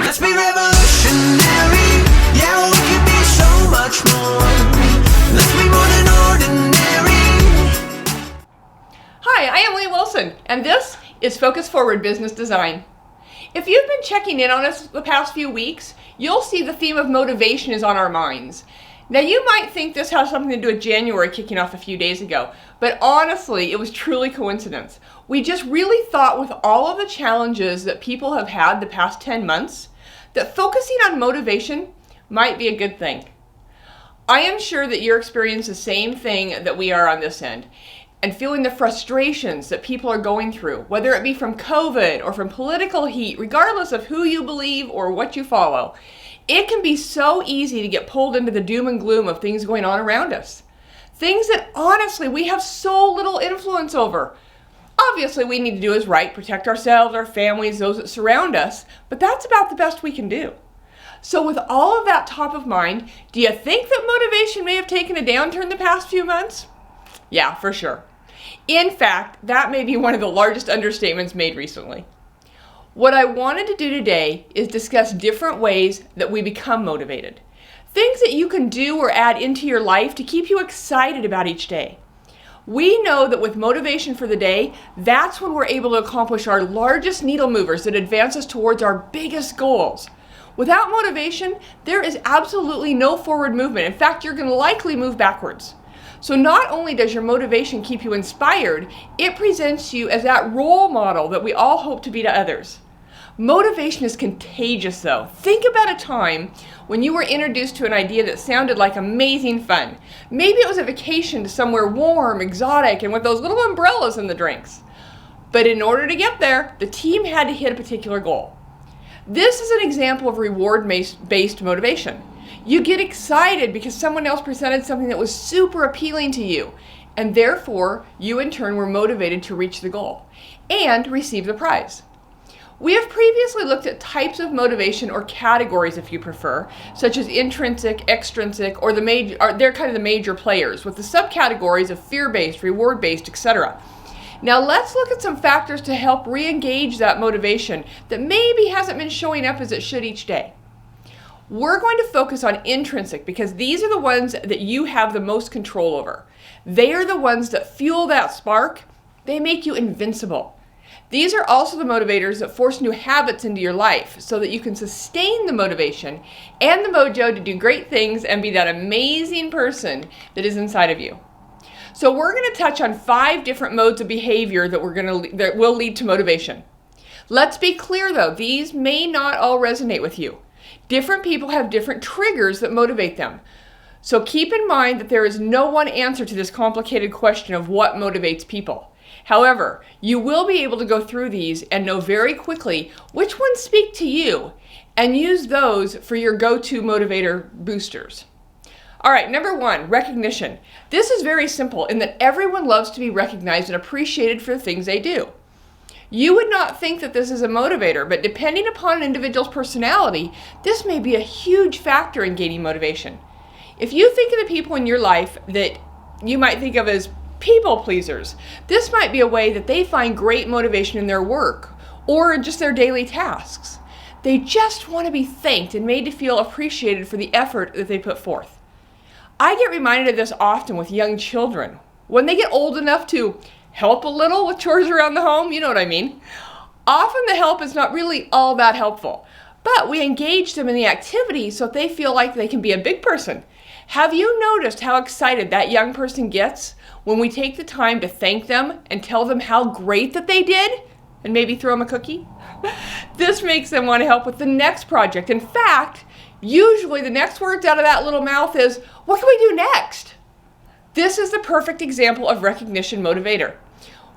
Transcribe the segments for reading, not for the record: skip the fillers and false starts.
Let's be revolutionary. Yeah, we can be so much more. Let's be more than ordinary. Hi, I am Lee Wilson, and this is Focus Forward Business Design. If you've been checking in on us the past few weeks, you'll see the theme of motivation is on our minds. Now, you might think this has something to do with January kicking off a few days ago, but honestly, it was truly coincidence. We just really thought, with all of the challenges that people have had the past 10 months, that focusing on motivation might be a good thing. I am sure that you're experiencing the same thing that we are on this end, and feeling the frustrations that people are going through, whether it be from COVID or from political heat, regardless of who you believe or what you follow. It can be so easy to get pulled into the doom and gloom of things going on around us. Things that honestly we have so little influence over. Obviously, we need to do is right, protect ourselves, our families, those that surround us, but that's about the best we can do. So with all of that top of mind, do you think that motivation may have taken a downturn the past few months? Yeah, for sure. In fact, that may be one of the largest understatements made recently. What I wanted to do today is discuss different ways that we become motivated. Things that you can do or add into your life to keep you excited about each day. We know that with motivation for the day, that's when we're able to accomplish our largest needle movers that advance us towards our biggest goals. Without motivation, there is absolutely no forward movement. In fact, you're going to likely move backwards. So not only does your motivation keep you inspired, it presents you as that role model that we all hope to be to others. Motivation is contagious, though. Think about a time when you were introduced to an idea that sounded like amazing fun. Maybe it was a vacation to somewhere warm, exotic, and with those little umbrellas in the drinks. But in order to get there, the team had to hit a particular goal. This is an example of reward-based motivation. You get excited because someone else presented something that was super appealing to you, and therefore, you in turn were motivated to reach the goal and receive the prize. We have previously looked at types of motivation, or categories if you prefer, such as intrinsic, extrinsic, or they're kind of the major players, with the subcategories of fear-based, reward-based, etc. Now let's look at some factors to help re-engage that motivation that maybe hasn't been showing up as it should each day. We're going to focus on intrinsic because these are the ones that you have the most control over. They are the ones that fuel that spark. They make you invincible. These are also the motivators that force new habits into your life so that you can sustain the motivation and the mojo to do great things and be that amazing person that is inside of you. So we're going to touch on 5 different modes of behavior that will lead to motivation. Let's be clear though, these may not all resonate with you. Different people have different triggers that motivate them. So keep in mind that there is no one answer to this complicated question of what motivates people. However, you will be able to go through these and know very quickly which ones speak to you and use those for your go-to motivator boosters. All right, number 1, recognition. This is very simple in that everyone loves to be recognized and appreciated for the things they do. You would not think that this is a motivator, but depending upon an individual's personality, this may be a huge factor in gaining motivation. If you think of the people in your life that you might think of as people pleasers, this might be a way that they find great motivation in their work or in just their daily tasks. They just want to be thanked and made to feel appreciated for the effort that they put forth. I get reminded of this often with young children. When they get old enough to help a little with chores around the home, you know what I mean. Often the help is not really all that helpful, but we engage them in the activity so that they feel like they can be a big person. Have you noticed how excited that young person gets when we take the time to thank them and tell them how great that they did and maybe throw them a cookie? This makes them want to help with the next project. In fact, usually the next words out of that little mouth is, "What can we do next?" This is the perfect example of recognition motivator.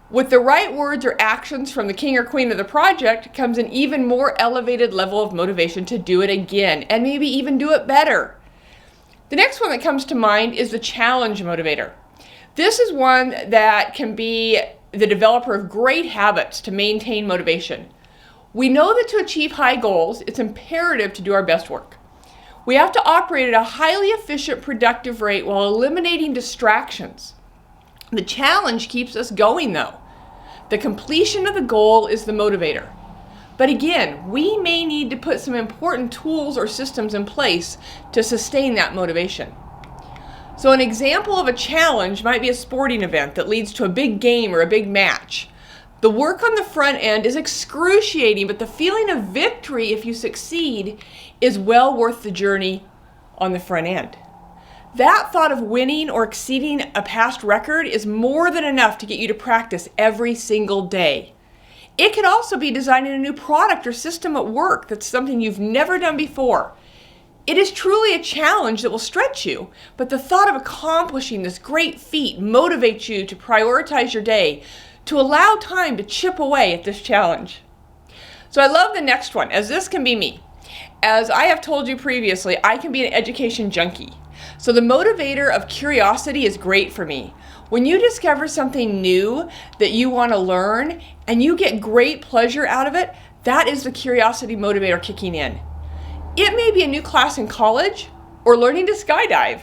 With the right words or actions from the king or queen of the project comes an even more elevated level of motivation to do it again and maybe even do it better. The next one that comes to mind is the challenge motivator. This is one that can be the developer of great habits to maintain motivation. We know that to achieve high goals, it's imperative to do our best work. We have to operate at a highly efficient, productive rate while eliminating distractions. The challenge keeps us going though. The completion of the goal is the motivator. But again, we may need to put some important tools or systems in place to sustain that motivation. So an example of a challenge might be a sporting event that leads to a big game or a big match. The work on the front end is excruciating, but the feeling of victory if you succeed is well worth the journey on the front end. That thought of winning or exceeding a past record is more than enough to get you to practice every single day. It could also be designing a new product or system at work that's something you've never done before. It is truly a challenge that will stretch you, but the thought of accomplishing this great feat motivates you to prioritize your day, to allow time to chip away at this challenge. So I love the next one, as this can be me. As I have told you previously, I can be an education junkie. So the motivator of curiosity is great for me. When you discover something new that you want to learn and you get great pleasure out of it, that is the curiosity motivator kicking in. It may be a new class in college or learning to skydive.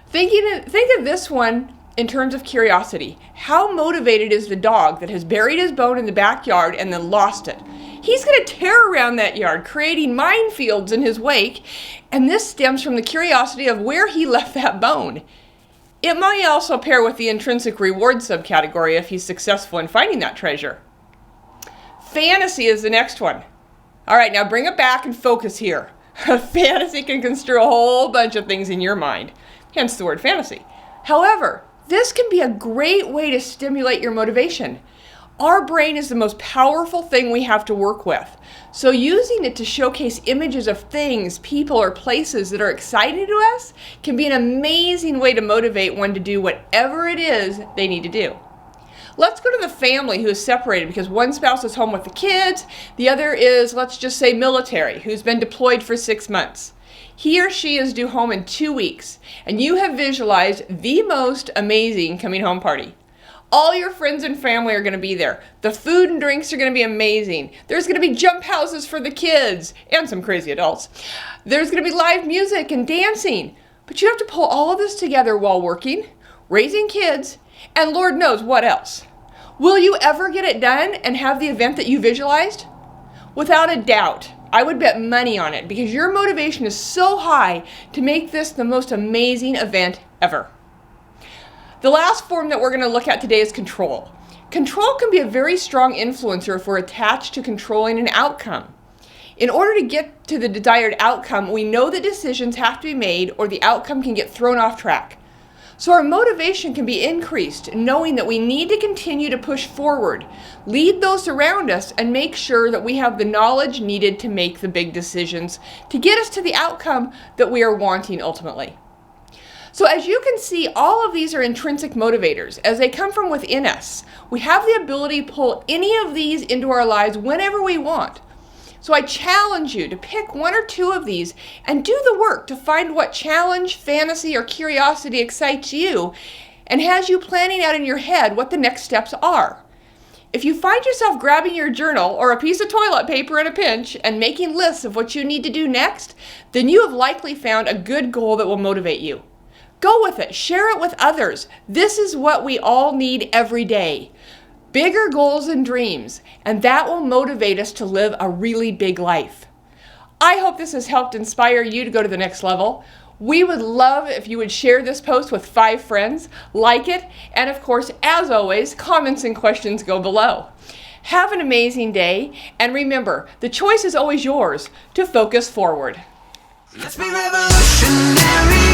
Think of this one in terms of curiosity. How motivated is the dog that has buried his bone in the backyard and then lost it? He's going to tear around that yard, creating minefields in his wake, and this stems from the curiosity of where he left that bone. It might also pair with the intrinsic reward subcategory if he's successful in finding that treasure. Fantasy is the next one. All right, now bring it back and focus here. Fantasy can construe a whole bunch of things in your mind, hence the word fantasy. However, this can be a great way to stimulate your motivation. Our brain is the most powerful thing we have to work with. So using it to showcase images of things, people, or places that are exciting to us can be an amazing way to motivate one to do whatever it is they need to do. Let's go to the family who is separated because one spouse is home with the kids, the other is, let's just say, military, who's been deployed for 6 months. He or she is due home in 2 weeks, and you have visualized the most amazing coming home party. All your friends and family are going to be there. The food and drinks are going to be amazing. There's going to be jump houses for the kids and some crazy adults. There's going to be live music and dancing. But you have to pull all of this together while working, raising kids, and Lord knows what else. Will you ever get it done and have the event that you visualized? Without a doubt. I would bet money on it because your motivation is so high to make this the most amazing event ever. The last form that we're going to look at today is control. Control can be a very strong influencer if we're attached to controlling an outcome. In order to get to the desired outcome, we know that decisions have to be made or the outcome can get thrown off track. So our motivation can be increased knowing that we need to continue to push forward, lead those around us, and make sure that we have the knowledge needed to make the big decisions to get us to the outcome that we are wanting ultimately. So as you can see, all of these are intrinsic motivators. As they come from within us, we have the ability to pull any of these into our lives whenever we want. So I challenge you to pick 1 or 2 of these and do the work to find what challenge, fantasy, or curiosity excites you and has you planning out in your head what the next steps are. If you find yourself grabbing your journal or a piece of toilet paper in a pinch and making lists of what you need to do next, then you have likely found a good goal that will motivate you. Go with it. Share it with others. This is what we all need every day. Bigger goals and dreams, and that will motivate us to live a really big life. I hope this has helped inspire you to go to the next level. We would love if you would share this post with 5 friends, like it, and of course, as always, comments and questions go below. Have an amazing day, and remember, the choice is always yours to focus forward. Let's be revolutionary.